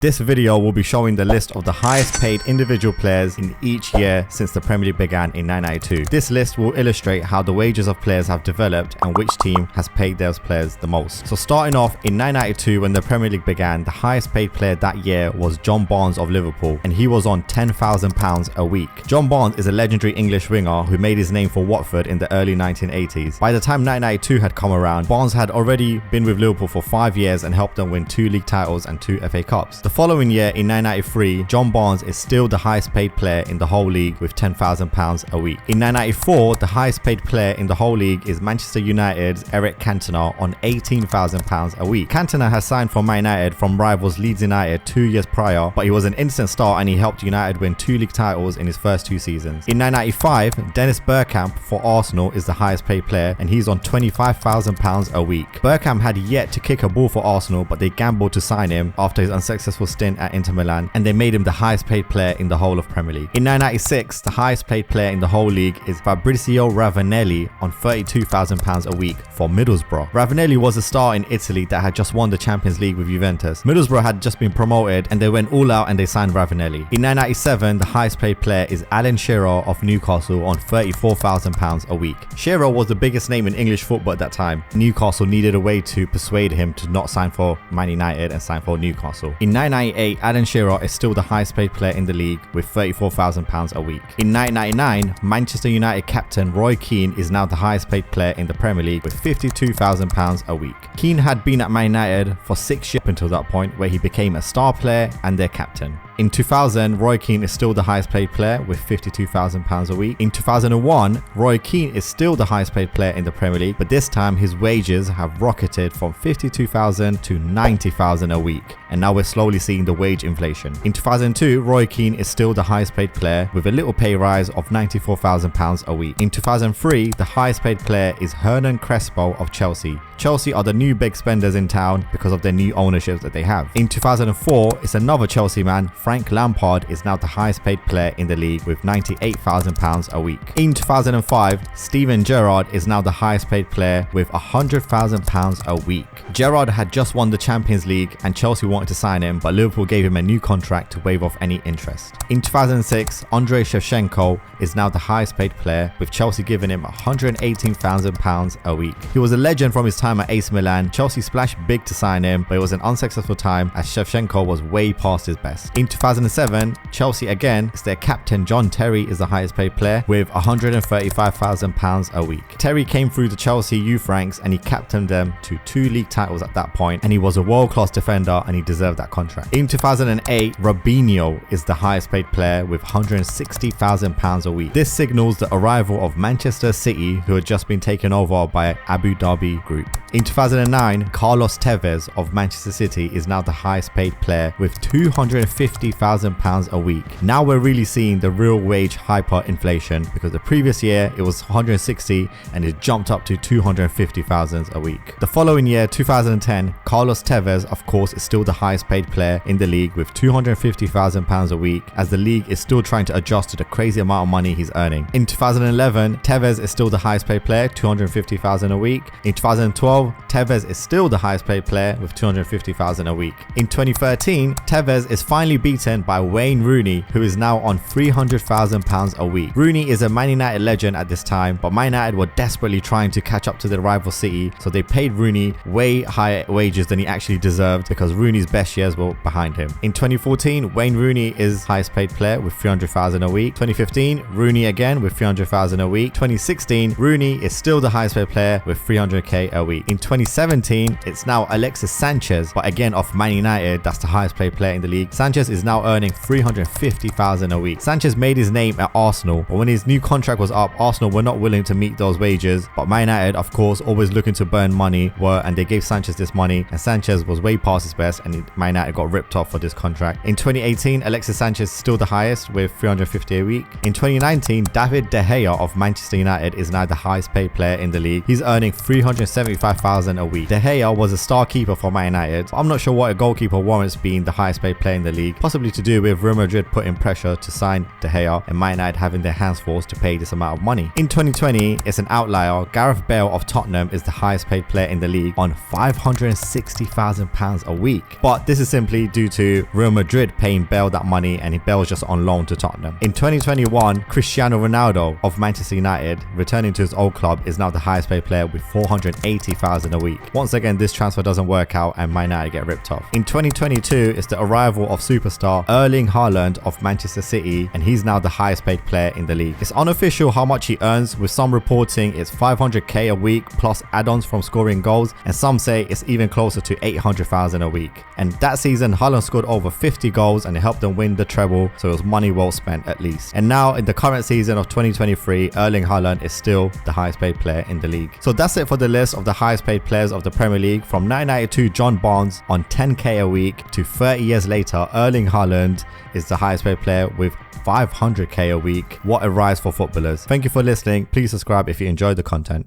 This video will be showing the list of the highest paid individual players in each year since the Premier League began in 1992. This list will illustrate how the wages of players have developed and which team has paid those players the most. So starting off in 1992 when the Premier League began, the highest paid player that year was John Barnes of Liverpool, and he was on £10,000 a week. John Barnes is a legendary English winger who made his name for Watford in the early 1980s. By the time 1992 had come around, Barnes had already been with Liverpool for 5 years and helped them win 2 league titles and 2 FA Cups. The following year in 1993, John Barnes is still the highest paid player in the whole league with £10,000 a week. In 1994, the highest paid player in the whole league is Manchester United's Eric Cantona on £18,000 a week. Cantona has signed for Man United from rivals Leeds United 2 years prior, but he was an instant star and he helped United win 2 league titles in his first 2 seasons. In 1995, Dennis Bergkamp for Arsenal is the highest paid player and he's on £25,000 a week. Bergkamp had yet to kick a ball for Arsenal, but they gambled to sign him after his unsuccessful stint at Inter Milan, and they made him the highest paid player in the whole of Premier League. In 1996, the highest paid player in the whole league is Fabrizio Ravanelli on £32,000 a week for Middlesbrough. Ravanelli was a star in Italy that had just won the Champions League with Juventus. Middlesbrough had just been promoted and they went all out and they signed Ravanelli. In 1997, the highest paid player is Alan Shearer of Newcastle on £34,000 a week. Shearer was the biggest name in English football at that time. Newcastle needed a way to persuade him to not sign for Man United and sign for Newcastle. In 1998, Alan Shearer is still the highest paid player in the league with £34,000 a week. In 1999, Manchester United captain Roy Keane is now the highest paid player in the Premier League with £52,000 a week. Keane had been at Man United for 6 years up until that point, where he became a star player and their captain. In 2000, Roy Keane is still the highest paid player with £52,000 a week. In 2001, Roy Keane is still the highest paid player in the Premier League, but this time his wages have rocketed from £52,000 to £90,000 a week, and now we're slowly seeing the wage inflation. In 2002, Roy Keane is still the highest paid player with a little pay rise of £94,000 a week. In 2003, the highest paid player is Hernan Crespo of Chelsea. Chelsea are the new big spenders in town because of their new ownership that they have. In 2004, it's another Chelsea man, Frank Lampard, is now the highest paid player in the league with £98,000 a week. In 2005, Steven Gerrard is now the highest paid player with £100,000 a week. Gerrard had just won the Champions League and Chelsea wanted to sign him, but Liverpool gave him a new contract to waive off any interest. In 2006, Andrei Shevchenko is now the highest paid player, with Chelsea giving him £118,000 a week. He was a legend from his time at AC Milan. Chelsea splashed big to sign him, but it was an unsuccessful time as Shevchenko was way past his best. In 2007, Chelsea again, it's their captain John Terry is the highest paid player with £135,000 a week. Terry came through the Chelsea youth ranks and he captained them to 2 league titles at that point, and he was a world-class defender and he deserved that contract. In 2008, Robinho is the highest paid player with £160,000 a week. This signals the arrival of Manchester City, who had just been taken over by Abu Dhabi Group. In 2009, Carlos Tevez of Manchester City is now the highest paid player with £250,000 a week. Now we're really seeing the real wage hyperinflation, because the previous year it was 160 and it jumped up to 250,000 a week. The following year, 2010, Carlos Tevez of course is still the highest paid player in the league with £250,000 a week, as the league is still trying to adjust to the crazy amount of money he's earning. In 2011, Tevez is still the highest paid player, £250,000 a week. In 2012, Tevez is still the highest paid player with £250,000 a week. In 2013, Tevez is finally beaten by Wayne Rooney, who is now on £300,000 a week. Rooney is a Man United legend at this time, but Man United were desperately trying to catch up to their rival City, so they paid Rooney way higher wages than he actually deserved because Rooney's best years were behind him. In 2014, Wayne Rooney is highest paid player with £300,000 a week. 2015, Rooney again with £300,000 a week. 2016, Rooney is still the highest paid player with £300,000 a week. In 2017, it's now Alexis Sanchez, but again of Man United, that's the highest paid player in the league. Sanchez is now earning £350,000 a week. Sanchez made his name at Arsenal, but when his new contract was up, Arsenal were not willing to meet those wages, but Man United, of course, always looking to burn money, and they gave Sanchez this money, and Sanchez was way past his best, and Man United got ripped off for this contract. In 2018, Alexis Sanchez is still the highest with £350,000 a week. In 2019, David De Gea of Manchester United is now the highest paid player in the league. He's earning £375,000 a week. De Gea was a star keeper for Man United. I'm not sure what a goalkeeper warrants being the highest paid player in the league, possibly to do with Real Madrid putting pressure to sign De Gea and Man United having their hands forced to pay this amount of money. In 2020, it's an outlier. Gareth Bale of Tottenham is the highest paid player in the league on £560,000 a week. But this is simply simply due to Real Madrid paying Bale that money, and Bale's just on loan to Tottenham. In 2021, Cristiano Ronaldo of Manchester United, returning to his old club, is now the highest paid player with 480,000 a week. Once again, this transfer doesn't work out and Man United get ripped off. In 2022, it's the arrival of superstar Erling Haaland of Manchester City, and he's now the highest paid player in the league. It's unofficial how much he earns, with some reporting it's 500k a week plus add-ons from scoring goals, and some say it's even closer to 800,000 a week. And that season, Haaland scored over 50 goals and it helped them win the treble, so it was money well spent at least. And now in the current season of 2023, Erling Haaland is still the highest paid player in the league. So that's it for the list of the highest paid players of the Premier League. From 1992 John Barnes on 10k a week to 30 years later, Erling Haaland is the highest paid player with 500k a week. What a rise for footballers. Thank you for listening. Please subscribe if you enjoyed the content.